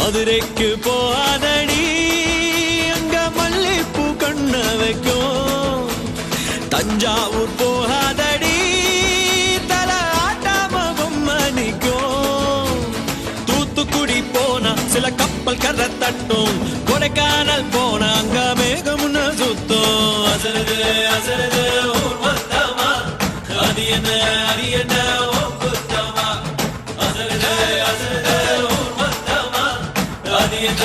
மதுரைக்கு போகாதடி அங்க மல்லிப்பூ கண்ண வைக்கும். தஞ்சாவூர் போகாதடி தல ஆட்டாம பொம்மணிக்கும். தூத்துக்குடி போனா சில கப்பல் கரை தட்டும். கொடைக்கானல் போனா அங்க மேகமுன்ன சுத்தும். அசருது அசருது ஊர் மொத்தமா அது என்ன அரியன குத்தமா. அசருது அசருது ஊர் மொத்தமா அது என்ன